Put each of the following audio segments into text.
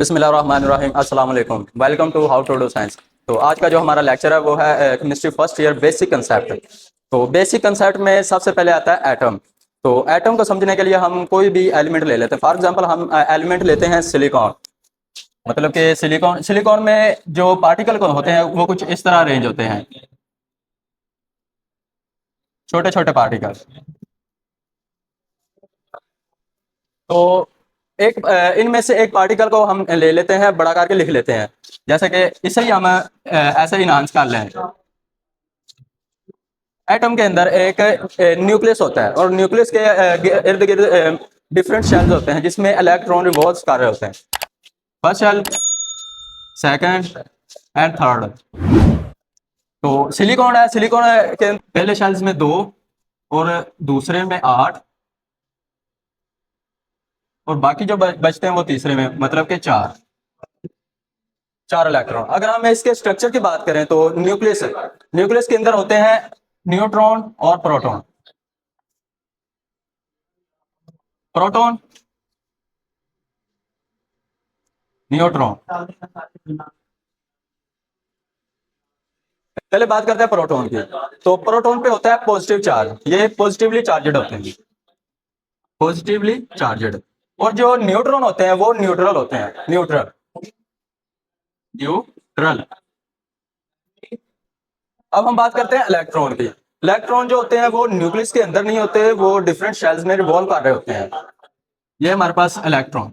बिस्मिल्लाहिर्रहमानिर्रहीम अस्सलाम वालेकुम। Welcome to how to do science. तो आज का जो हमारा लेक्चर है वो है chemistry first year basic concept. तो बेसिक कंसेप्ट में सबसे पहले आता है एटम। तो एटम को समझने के लिए हम कोई भी एलिमेंट ले लेते हैं। फॉर एग्जांपल हम एलिमेंट लेते हैं सिलिकॉन। मतलब कि सिलिकॉन सिलिकॉन में जो पार्टिकल को होते हैं वो कुछ इस तरह अरेंज होते हैं, छोटे छोटे पार्टिकल। तो इनमें से एक पार्टिकल को हम ले लेते हैं, बड़ा करके लिख लेते हैं। जैसे कि इसे ही हम ऐसे इनहांस कर लें। एटम के अंदर एक न्यूक्लियस होता है और न्यूक्लियस के इर्द गिर्द डिफरेंट शेल्स होते हैं जिसमें इलेक्ट्रॉन रिवॉल्व कर रहे होते हैं। First shell, second and third. तो सिलिकॉन है, सिलिकॉन के पहले शेल्स में 2 और दूसरे में 8 और बाकी जो बचते हैं वो तीसरे में, मतलब कि 4 इलेक्ट्रॉन। अगर हम इसके स्ट्रक्चर की बात करें तो न्यूक्लियस न्यूक्लियस के अंदर होते हैं न्यूट्रॉन और प्रोटॉन। Proton, neutron. पहले बात करते हैं प्रोटॉन की। तो प्रोटॉन पे होता है पॉजिटिव चार्ज, ये पॉजिटिवली चार्जड होते हैं, पॉजिटिवली चार्जड। और जो न्यूट्रॉन होते हैं वो न्यूट्रल होते हैं, न्यूट्रल, न्यूट्रल। अब हम बात करते हैं इलेक्ट्रॉन की। इलेक्ट्रॉन जो होते हैं वो न्यूक्लियस के अंदर नहीं होते, वो डिफरेंट शेल्स में रिवॉल्व कर रहे होते हैं। ये हमारे पास इलेक्ट्रॉन।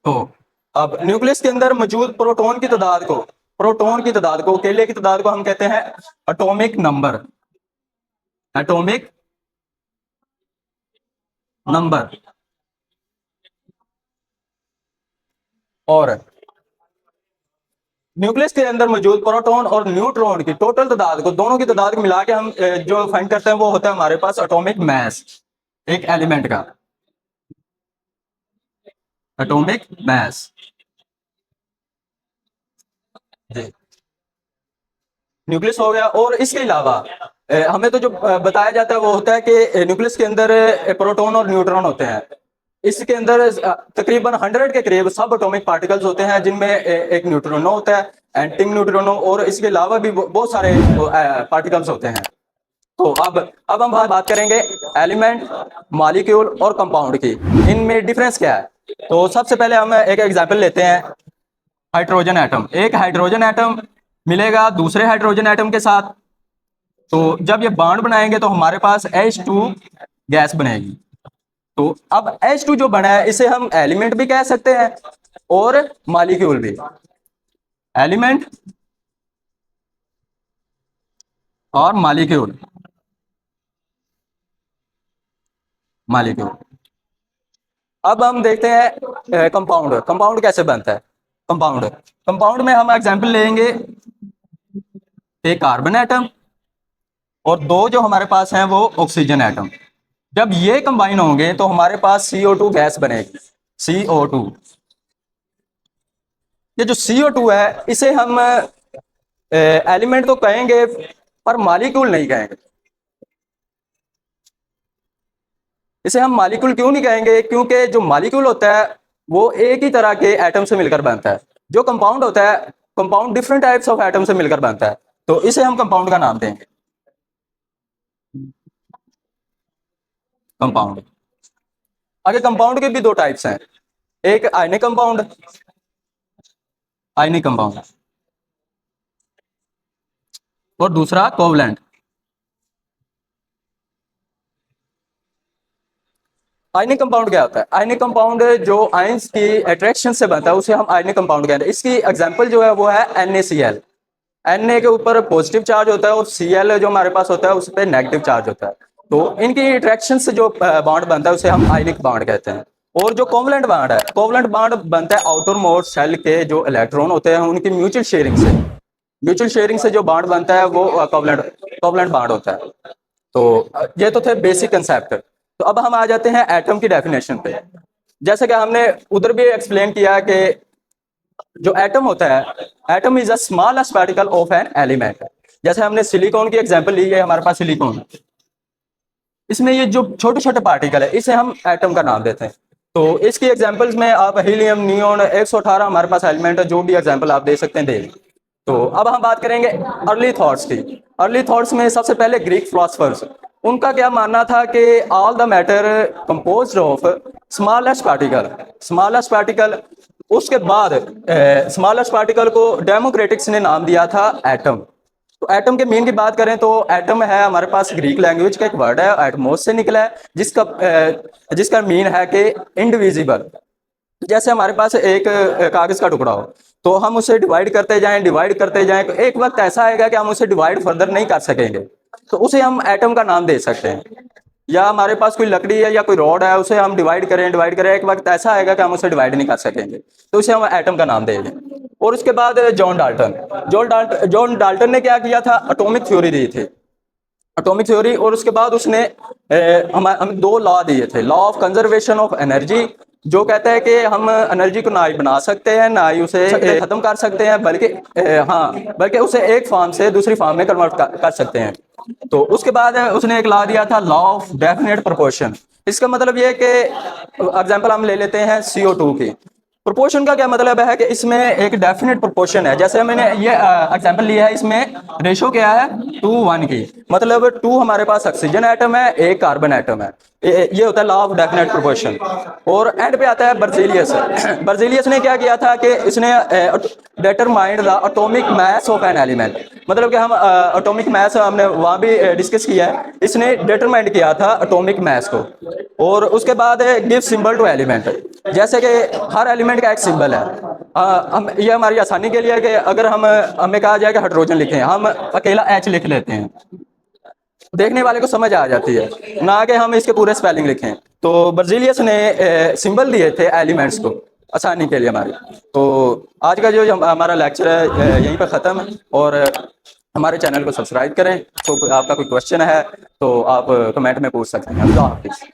तो अब न्यूक्लियस के अंदर मौजूद प्रोटॉन की तादाद को, अकेले की तादाद को हम कहते हैं एटॉमिक नंबर, एटॉमिक नंबर। और न्यूक्लियस के अंदर मौजूद प्रोटॉन और न्यूट्रॉन की टोटल तादाद को, दोनों की तादाद को मिला के हम जो फाइंड करते हैं वो होता है हमारे पास एटॉमिक मैस, एक एलिमेंट का एटॉमिक मैस। जी, न्यूक्लियस हो गया। और इसके अलावा हमें तो जो बताया जाता है वो होता है कि न्यूक्लियस के अंदर प्रोटॉन और न्यूट्रॉन होते हैं। इसके अंदर तकरीबन 100 के करीब सब एटॉमिक पार्टिकल्स होते हैं जिनमें एक न्यूट्रिनो होता है, एंटी न्यूट्रिनो, और इसके अलावा भी बहुत सारे पार्टिकल्स होते हैं। तो अब हम बात करेंगे एलिमेंट, मॉलिक्यूल और कंपाउंड की। इनमें डिफरेंस क्या है? तो सबसे पहले हम एक एग्जांपल लेते हैं, हाइड्रोजन एटम। एक हाइड्रोजन एटम मिलेगा दूसरे हाइड्रोजन एटम के साथ। तो जब ये बॉन्ड बनाएंगे तो हमारे पास H2 गैस बनेगी। तो अब H2 जो बना है इसे हम एलिमेंट भी कह सकते हैं और मॉलिक्यूल भी। एलिमेंट और मॉलिक्यूल, मॉलिक्यूल। अब हम देखते हैं कंपाउंड। कंपाउंड कैसे बनता है? कंपाउंड, कंपाउंड में हम एग्जांपल लेंगे, एक कार्बन एटम और 2 जो हमारे पास हैं वो ऑक्सीजन एटम। जब ये कंबाइन होंगे तो हमारे पास CO2 गैस बनेगी, CO2। ये जो CO2 है इसे हम एलिमेंट तो कहेंगे पर मॉलिक्यूल नहीं कहेंगे। इसे हम मॉलिक्यूल क्यों नहीं कहेंगे? क्योंकि जो मॉलिक्यूल होता है वो एक ही तरह के एटम से मिलकर बनता है। जो कंपाउंड होता है, compound different types of atom से मिलकर बनता है, तो इसे हम कंपाउंड का नाम देंगे, कंपाउंड। आगे कंपाउंड के भी 2 टाइप्स हैं, एक आयनिक कंपाउंड, आयनिक कंपाउंड, और दूसरा कोवलेंट। आयनिक कंपाउंड क्या होता है? आयनिक कंपाउंड जो आयंस की अट्रैक्शन से बनता है उसे हम आयनिक कंपाउंड कहते हैं। इसकी एग्जांपल जो है वो है NaCl। Na के ऊपर पॉजिटिव चार्ज होता है और Cl जो हमारे पास होता है उस पर नेगेटिव चार्ज होता है। तो इनकी अट्रैक्शन से जो बॉन्ड बनता है उसे हम आयनिक बॉन्ड कहते हैं। और जो कोवलेंट बॉन्ड है, कोवलेंट बॉन्ड बनता है आउटर मोस्ट शेल के जो इलेक्ट्रॉन होते हैं उनकी म्यूचुअल शेयरिंग से। म्यूचुअल शेयरिंग से जो बॉन्ड बनता है वो कोवलेंट कोवलेंट बॉन्ड होता है। तो ये तो थे बेसिक कंसेप्ट। तो अब हम आ जाते हैं एटम की डेफिनेशन पे। जैसे कि हमने उधर भी एक्सप्लेन किया कि जो एटम होता है, atom is a smallest particle of an element. जैसे हमने सिलिकॉन की एग्जांपल ली है, हमारे पास सिलिकॉन, इसमें ये जो छोटे छोटे पार्टिकल है इसे हम एटम का नाम देते हैं। तो इसकी एग्जांपल्स में आप हीलियम, नियोन, 118 हमारे पास एलिमेंट है, जो भी एग्जांपल आप दे सकते हैं दे। तो अब हम बात करेंगे अर्ली थॉट्स की। अर्ली थॉट्स में सबसे पहले ग्रीक फिलोसफर्स, उनका क्या मानना था कि all the matter composed of smallest particle, smallest particle. उसके बाद स्मॉलेस्ट पार्टिकल को डेमोक्रेटिक्स ने नाम दिया था एटम। तो एटम के मीन की बात करें तो एटम है हमारे पास ग्रीक लैंग्वेज का एक वर्ड है, एटमोस से निकला है, जिसका मीन है कि इनडिविजिबल। जैसे हमारे पास एक कागज का टुकड़ा हो, तो हम उसे डिवाइड करते जाएं, डिवाइड करते जाएं, तो एक वक्त ऐसा आएगा कि हम उसे डिवाइड फर्दर नहीं कर सकेंगे, तो उसे हम एटम का नाम दे सकते हैं। या हमारे पास कोई लकड़ी है या कोई रॉड है, उसे हम डिवाइड करें, एक वक्त ऐसा आएगा कि हम उसे डिवाइड नहीं कर सकेंगे, तो उसे हम एटम का नाम देंगे। और उसके बाद जॉन डाल्टन ने क्या किया था, एटॉमिक थ्योरी दी थी, एटॉमिक थ्योरी। और उसके बाद उसने हमें दो लॉ दिए थे, law of conservation of energy, जो कहता है कि हम एनर्जी को ना ही बना सकते हैं ना ही उसे खत्म कर सकते हैं, बल्कि उसे एक फॉर्म से दूसरी फॉर्म में कन्वर्ट कर सकते हैं। तो उसके बाद उसने एक लॉ दिया था, लॉ ऑफ डेफिनेट प्रोपोर्शन। इसका मतलब ये है कि एग्जांपल हम ले लेते हैं CO2 की। प्रोपोर्शन का क्या मतलब है कि इसमें एक डेफिनेट प्रोपोर्शन है। जैसे मैंने ये एग्जांपल लिया है, इसमें रेशो क्या है 2:1 की, मतलब 2 हमारे पास ऑक्सीजन एटम है, 1 कार्बन एटम है। ये होता है लॉ ऑफ डेफिनेट प्रोपोर्शन। और एंड पे आता है बर्जेलियस। बर्जेलियस ने क्या किया था कि इसने determined the atomic mass of an element, मतलब कि हम एटॉमिक मास हमने वहाँ भी डिस्कस किया है, इसने डिटरमाइंड किया था एटॉमिक मास को। और उसके बाद गिव सिंबल टू एलिमेंट, जैसे कि हर एलिमेंट का एक सिंबल है। हम ये हमारी आसानी के लिए है कि अगर हमें कहा जाए कि हाइड्रोजन लिखें, हम अकेला H लिख लेते हैं, देखने वाले को समझ आ जाती है, ना कि हम इसके पूरे स्पेलिंग लिखें। तो बर्जिलियस ने सिंबल दिए थे एलिमेंट्स को आसानी के लिए हमारी। तो आज का जो हमारा लेक्चर है यहीं पर ख़त्म है। और हमारे चैनल को सब्सक्राइब करें। तो आपका कोई क्वेश्चन है तो आप कमेंट में पूछ सकते हैं। अल्लाह हाफिज़।